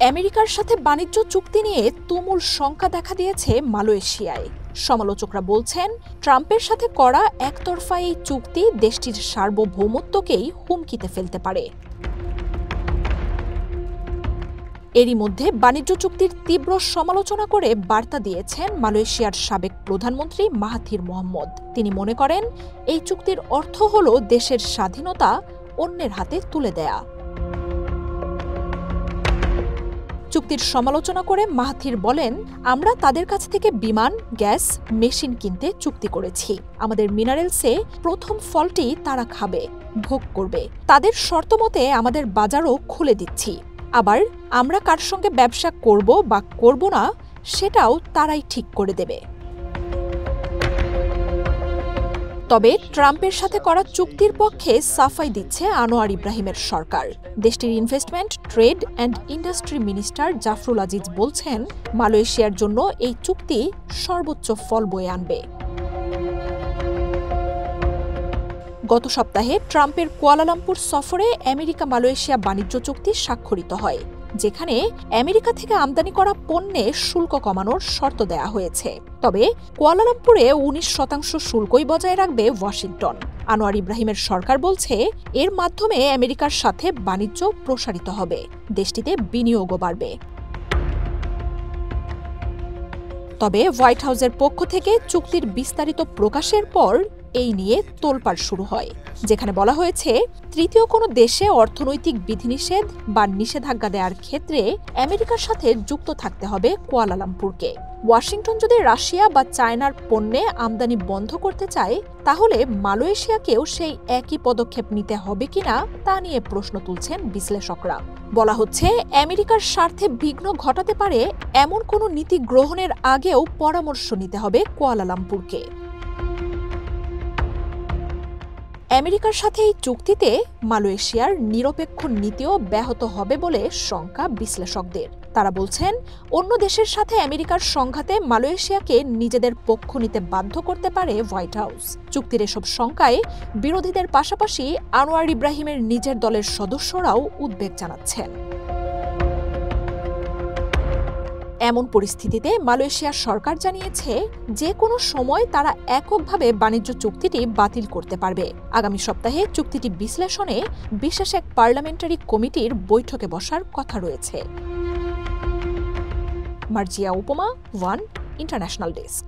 আমেরিকার সাথে বাণিজ্য চুক্তি নিয়ে তুমুল শঙ্কা দেখা দিয়েছে মালয়েশিয়ায়। সমালোচকরা বলছেন, ট্রাম্পের সাথে করা একতরফা এই চুক্তি দেশটির সার্বভৌমত্বকেই হুমকিতে ফেলতে পারে। এরই মধ্যে বাণিজ্য চুক্তির তীব্র সমালোচনা করে বার্তা দিয়েছেন মালয়েশিয়ার সাবেক প্রধানমন্ত্রী মাহাথির মোহাম্মদ। তিনি মনে করেন, এই চুক্তির অর্থ হল দেশের স্বাধীনতা অন্যের হাতে তুলে দেয়া। চুক্তির সমালোচনা করে মাহাথির বলেন, আমরা তাদের কাছ থেকে বিমান, গ্যাস, মেশিন কিনতে চুক্তি করেছি। আমাদের মিনারেলসে প্রথম ফলটি তারা খাবে, ভোগ করবে। তাদের শর্ত মতে আমাদের বাজারও খুলে দিচ্ছি। আবার আমরা কার সঙ্গে ব্যবসা করব বা করব না, সেটাও তারাই ঠিক করে দেবে। তবে ট্রাম্পের সাথে করা চুক্তির পক্ষে সাফাই দিচ্ছে আনোয়ার ইব্রাহিমের সরকার। দেশটির investment, trade and industry minister Zafrul Aziz বলছেন, মালয়েশিয়ার জন্য এই চুক্তি সর্বোচ্চ ফল বয়ে আনবে। গত সপ্তাহে ট্রাম্পের কুয়ালালামপুর সফরে আমেরিকা মালয়েশিয়া বাণিজ্য চুক্তি স্বাক্ষরিত হয়, যেখানে আমেরিকা থেকে আমদানি করা পণ্যে শুল্ক কমানোর শর্ত দেয়া হয়েছে। তবে কুয়ালালামপুরে 19% শুল্কই বজায় রাখবে ওয়াশিংটন। আনোয়ার ইব্রাহিমের সরকার বলছে, এর মাধ্যমে আমেরিকার সাথে বাণিজ্য প্রসারিত হবে, দেশটিতে বিনিয়োগও বাড়বে। তবে হোয়াইট হাউসের পক্ষ থেকে চুক্তির বিস্তারিত প্রকাশের পর এই নিয়ে তোলপাড় শুরু হয়, যেখানে বলা হয়েছে, তৃতীয় কোনো দেশে অর্থনৈতিক বিধিনিষেধ বা নিষেধাজ্ঞা দেওয়ার ক্ষেত্রে আমেরিকার সাথে যুক্ত থাকতে হবে কুয়ালালামপুরকে। ওয়াশিংটন যদি রাশিয়া বা চায়নার পণ্যে আমদানি বন্ধ করতে চায়, তাহলে মালয়েশিয়াকেও সেই একই পদক্ষেপ নিতে হবে কিনা তা নিয়ে প্রশ্ন তুলছেন বিশ্লেষকরা। বলা হচ্ছে, আমেরিকার স্বার্থে বিঘ্ন ঘটাতে পারে এমন কোনো নীতি গ্রহণের আগেও পরামর্শ নিতে হবে কুয়ালালামপুরকে। আমেরিকার সাথে এই চুক্তিতে মালয়েশিয়ার নিরপেক্ষ নীতিও ব্যাহত হবে বলে শঙ্কা বিশ্লেষকদের। তারা বলছেন, অন্য দেশের সাথে আমেরিকার সংঘাতে মালয়েশিয়াকে নিজেদের পক্ষ নিতে বাধ্য করতে পারে হোয়াইট হাউস। চুক্তির এসব শঙ্কায় বিরোধীদের পাশাপাশি আনোয়ার ইব্রাহিমের নিজের দলের সদস্যরাও উদ্বেগ জানাচ্ছেন। এমন পরিস্থিতিতে মালয়েশিয়ার সরকার জানিয়েছে, যে কোনো সময় তারা এককভাবে বাণিজ্য চুক্তিটি বাতিল করতে পারবে। আগামী সপ্তাহে চুক্তিটি বিশ্লেষণে বিশেষ এক পার্লামেন্টারি কমিটির বৈঠকে বসার কথা রয়েছে। মার্জিয়া উপমা, ওয়ান ইন্টারন্যাশনাল ডেস্ক।